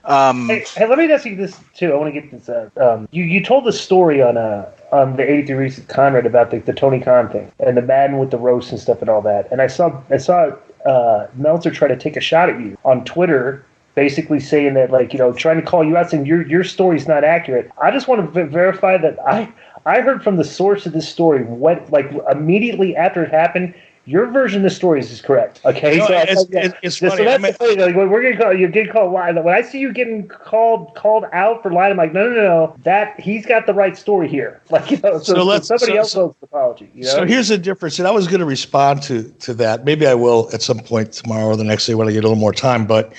Hey, let me ask you this too. I want to get this. You told the story on the 83 Recent Conrad about the Tony Khan thing and the Madden with the roast and stuff and all that. And I saw Meltzer try to take a shot at you on Twitter, basically saying that, like, trying to call you out, saying your story's not accurate. I just want to verify that I heard from the source of this story what, like, immediately after it happened. Your version of the story is correct. Okay, no, so it's funny. So that's the thing. Like, we're gonna call you get called lying. When I see you getting called out for lying, I'm like, no. That he's got the right story here. Like, so somebody else owes the apology. So here's the difference, and I was going to respond to that. Maybe I will at some point tomorrow or the next day when I get a little more time. But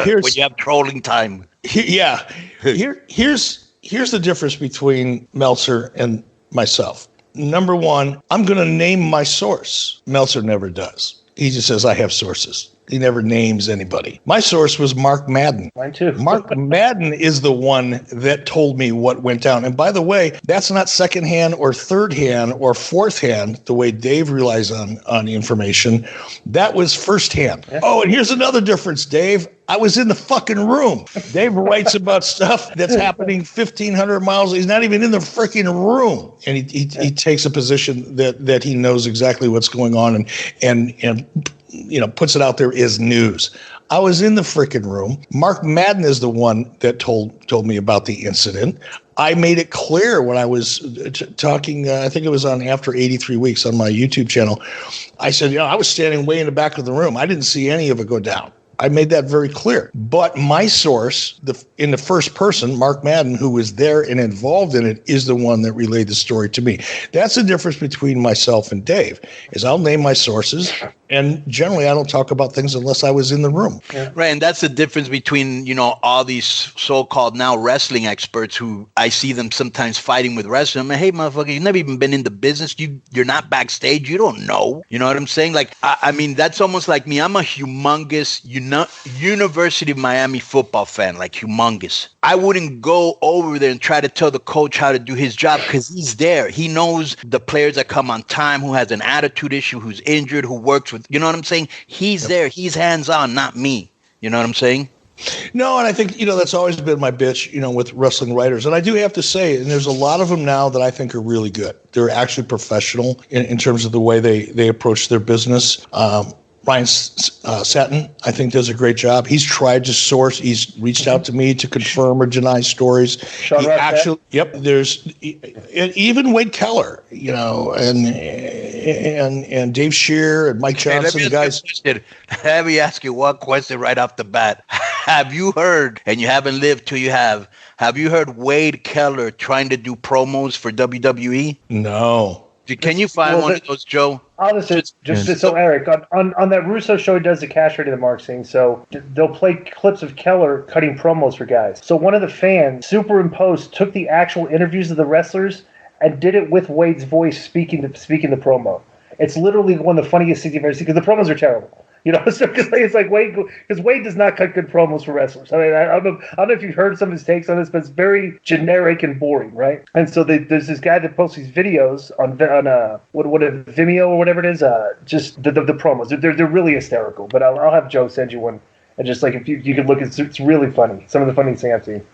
here's when you have trolling time. Yeah, here's the difference between Meltzer and myself. Number one, I'm going to name my source. Meltzer never does. He just says, I have sources. He never names anybody. My source was Mark Madden. Mine too. Mark Madden is the one that told me what went down. And by the way, that's not secondhand or third hand or fourth hand, the way Dave relies on the information. That was firsthand. Yeah. Oh, and here's another difference, Dave. I was in the fucking room. Dave writes about stuff that's happening 1,500 miles. He's not even in the freaking room. And he takes a position that he knows exactly what's going on and puts it out there as news. I was in the freaking room. Mark Madden is the one that told me about the incident. I made it clear when I was talking, I think it was on After 83 Weeks on my YouTube channel. I said, I was standing way in the back of the room. I didn't see any of it go down. I made that very clear. But my source, in the first person, Mark Madden, who was there and involved in it, is the one that relayed the story to me. That's the difference between myself and Dave, is I'll name my sources, and generally I don't talk about things unless I was in the room. Yeah. Right, and that's the difference between, all these so-called now wrestling experts who I see them sometimes fighting with wrestlers. I'm like, hey, motherfucker, you've never even been in the business. You're not backstage. You don't know. You know what I'm saying? Like, I mean, that's almost like me. I'm a humongous University of Miami football fan, like humongous. I wouldn't go over there and try to tell the coach how to do his job because he's there. He knows the players that come on time, who has an attitude issue, who's injured, who works with, you know what I'm saying? He's there. He's hands-on, not me. You know what I'm saying? No, and I think, that's always been my bitch, with wrestling writers. And I do have to say, and there's a lot of them now that I think are really good. They're actually professional in terms of the way they approach their business. Ryan Satin, I think, does a great job. He's tried to source. He's reached out to me to confirm or deny stories. There's even Wade Keller, and Dave Shear and Mike Johnson, guys. Let me ask you one question right off the bat. Have you heard, and you haven't lived till you have you heard Wade Keller trying to do promos for WWE? No. Can you find one of those, Joe? Honestly, so Eric, on that Russo show, he does the cash rating, the Mark scene. So they'll play clips of Keller cutting promos for guys. So one of the fans superimposed, took the actual interviews of the wrestlers and did it with Wade's voice speaking the promo. It's literally one of the funniest things you've ever seen because the promos are terrible. So it's like Wade, because Wade does not cut good promos for wrestlers. I mean, I don't know if you've heard some of his takes on this, but it's very generic and boring, right? And so there's this guy that posts these videos on Vimeo or whatever it is, just the promos. They're really hysterical. But I'll have Joe send you one, and just like if you could look, it's really funny. Some of the funniest things I've seen.